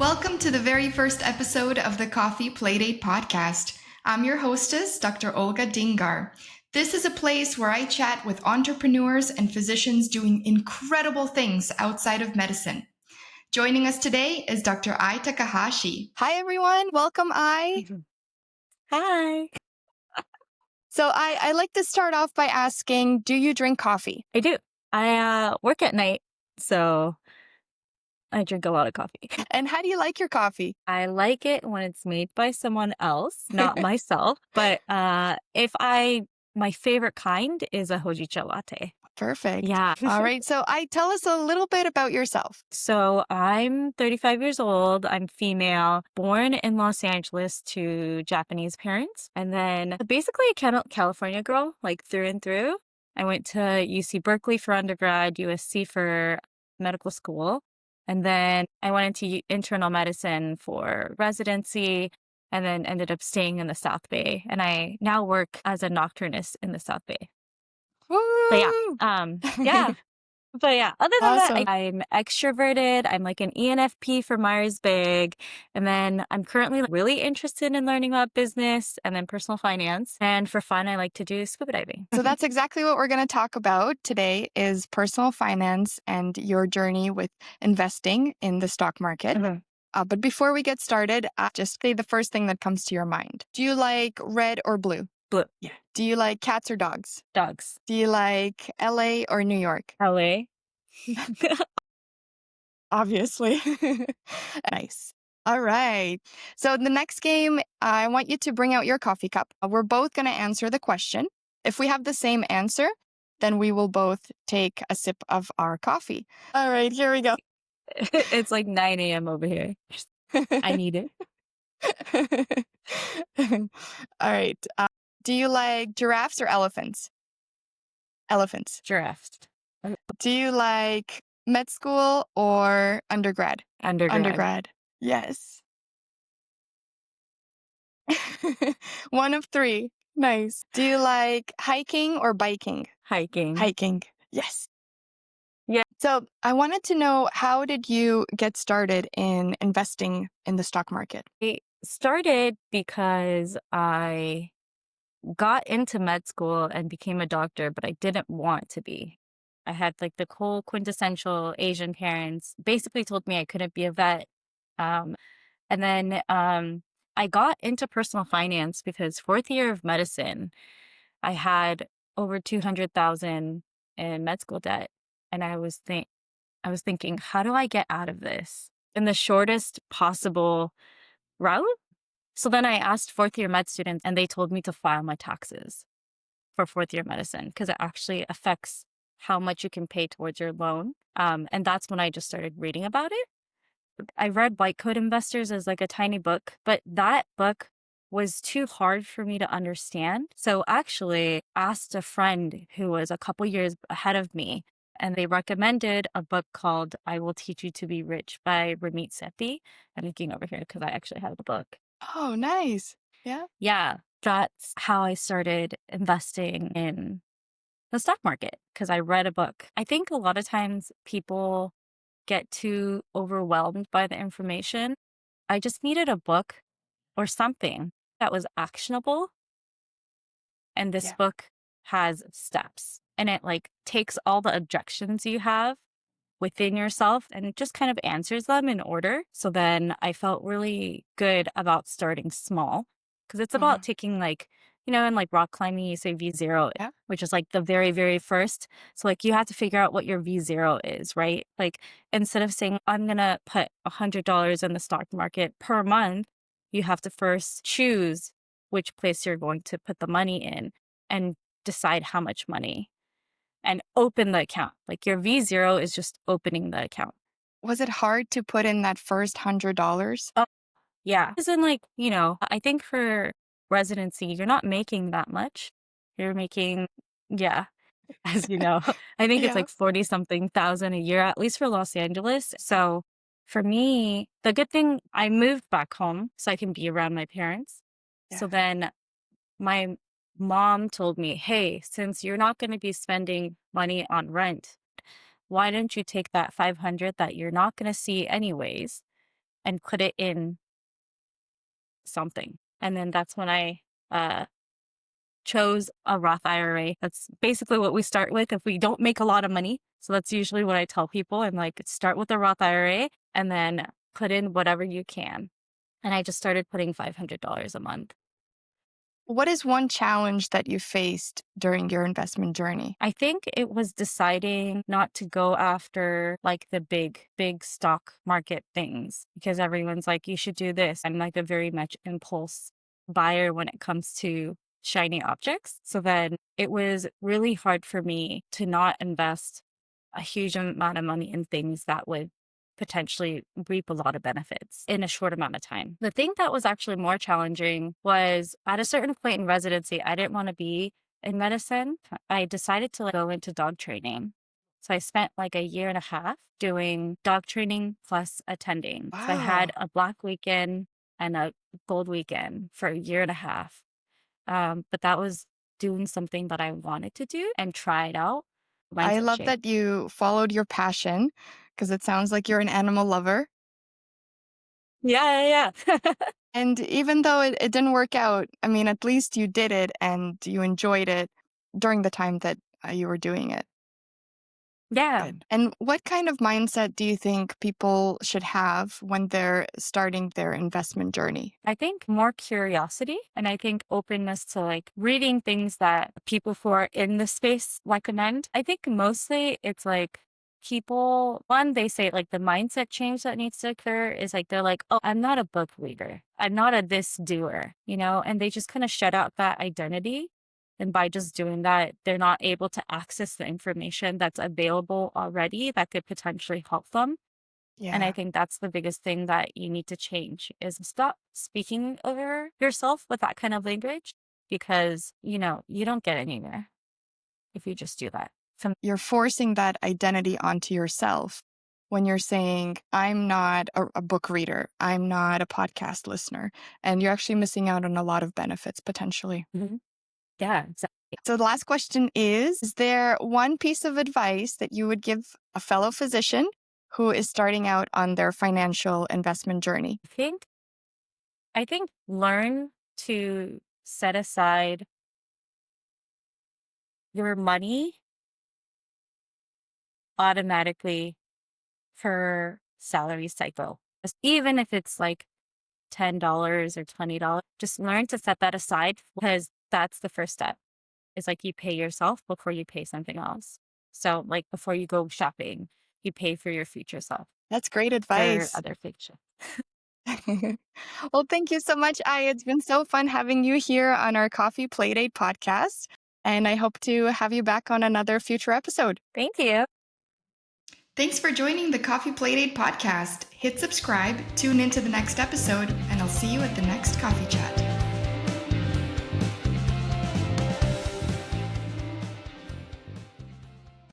Welcome to the very first episode of the Coffee Playdate podcast. I'm your hostess, Dr. Olga Dingar. This is a place where I chat with entrepreneurs and physicians doing incredible things outside of medicine. Joining us today is Dr. Ai Takahashi. Hi, everyone. Welcome, Ai. Hi. So I like to start off by asking, do you drink coffee? I do. I work at night, so I drink a lot of coffee. And how do you like your coffee? I like it when it's made by someone else, not myself. But my favorite kind is a Hojicha latte. Perfect. Yeah. All right. So tell us a little bit about yourself. So I'm 35 years old. I'm female, born in Los Angeles to Japanese parents. And then basically a California girl, like through and through. I went to UC Berkeley for undergrad, USC for medical school. And then I went into internal medicine for residency and then ended up staying in the South Bay. And I now work as a nocturnist in the South Bay. Woo! Yeah. But yeah, other than Awesome. that, I'm extroverted. I'm like an ENFP for Myers-Briggs. And then I'm currently really interested in learning about business and then personal finance. And for fun, I like to do scuba diving. So that's exactly what we're going to talk about today is personal finance and your journey with investing in the stock market. But before we get started, just say the first thing that comes to your mind. Do you like red or blue? Blue. Yeah. Do you like cats or dogs? Dogs. Do you like LA or New York? LA. Obviously. Nice. All right. So the next game, I want you to bring out your coffee cup. We're both going to answer the question. If we have the same answer, then we will both take a sip of our coffee. All right, here we go. It's like 9 a.m. over here. I need it. All right. Do you like giraffes or elephants? Elephants. Giraffes. Do you like med school or undergrad? Undergrad. Yes. One of three. Nice. Do you like hiking or biking? Hiking. Hiking. Yes. Yeah. So I wanted to know, how did you get started in investing in the stock market? It started because I got into med school and became a doctor, but I didn't want to be. I had like the whole quintessential Asian parents basically told me I couldn't be a vet. And then I got into personal finance because fourth year of medicine, I had over 200,000 in med school debt. And I was thinking, how do I get out of this in the shortest possible route? So then I asked fourth year med students and they told me to file my taxes for fourth year medicine because it actually affects how much you can pay towards your loan. And that's when I just started reading about it. I read White Coat Investors as like a tiny book, but that book was too hard for me to understand. So I actually asked a friend who was a couple years ahead of me, and they recommended a book called I Will Teach You to Be Rich by Ramit Sethi. I'm looking over here because I actually have the book. Oh, nice. Yeah. Yeah, that's how I started investing in the stock market because I read a book. I think a lot of times people get too overwhelmed by the information. I just needed a book or something that was actionable. And this book has steps and it like takes all the objections you have within yourself and it just kind of answers them in order. So then I felt really good about starting small because it's about taking like, in like rock climbing, you say V0, which is like the very, very first. So like you have to figure out what your V0 is, right? Like instead of saying, I'm going to put $100 in the stock market per month, you have to first choose which place you're going to put the money in and decide how much money and open the account. Like your V0 is just opening the account. Was it hard to put in that first $100? Yeah. As in like, I think for residency, you're not making that much. You're making, as you know, I think it's like 40 something thousand a year, at least for Los Angeles. So for me, the good thing, I moved back home so I can be around my parents. So then my mom told me, hey, since you're not going to be spending money on rent, why don't you take that 500 that you're not going to see anyways and put it in something. And then that's when I uh, chose a Roth IRA. That's basically what we start with if we don't make a lot of money. So that's usually what I tell people. I'm like, start with a Roth IRA and then put in whatever you can. And I just started putting $500 a month. What is one challenge that you faced during your investment journey? I think it was deciding not to go after like the big stock market things because everyone's like, you should do this. I'm like a very much impulse buyer when it comes to shiny objects. So then it was really hard for me to not invest a huge amount of money in things that would potentially reap a lot of benefits in a short amount of time. The thing that was actually more challenging was at a certain point in residency, I didn't want to be in medicine. I decided to go into dog training. So I spent like a year and a half doing dog training plus attending. So I had Wow. a black weekend and a gold weekend for a year and a half. But that was doing something that I wanted to do and try it out. I Mindset love change. that you followed your passion because it sounds like you're an animal lover. Yeah. And even though it didn't work out, I mean, at least you did it and you enjoyed it during the time that you were doing it. Yeah. Good. And what kind of mindset do you think people should have when they're starting their investment journey? I think more curiosity and I think openness to like reading things that people who are in the space recommend. I think mostly it's like people, one, they say like the mindset change that needs to occur is like they're like, oh, I'm not a book reader. I'm not a this doer, and they just kind of shut out that identity. And by just doing that, they're not able to access the information that's available already that could potentially help them. And I Yeah. think that's the biggest thing that you need to change is stop speaking over yourself with that kind of language because, you don't get anywhere if you just do that. You're forcing that identity onto yourself when you're saying, I'm not a book reader, I'm not a podcast listener, and you're actually missing out on a lot of benefits potentially. Mhm. Yeah, exactly. So the last question is there one piece of advice that you would give a fellow physician who is starting out on their financial investment journey? I think learn to set aside your money automatically per salary cycle. Even if it's like $10 or $20, just learn to set that aside because that's the first step. It's like you pay yourself before you pay something else. So like before you go shopping, you pay for your future self, That's great for advice. other future. Well, thank you so much, Aya. It's been so fun having you here on our Coffee Playdate podcast. And I hope to have you back on another future episode. Thank you. Thanks for joining the Coffee Playdate podcast. Hit subscribe, tune into the next episode, and I'll see you at the next coffee chat.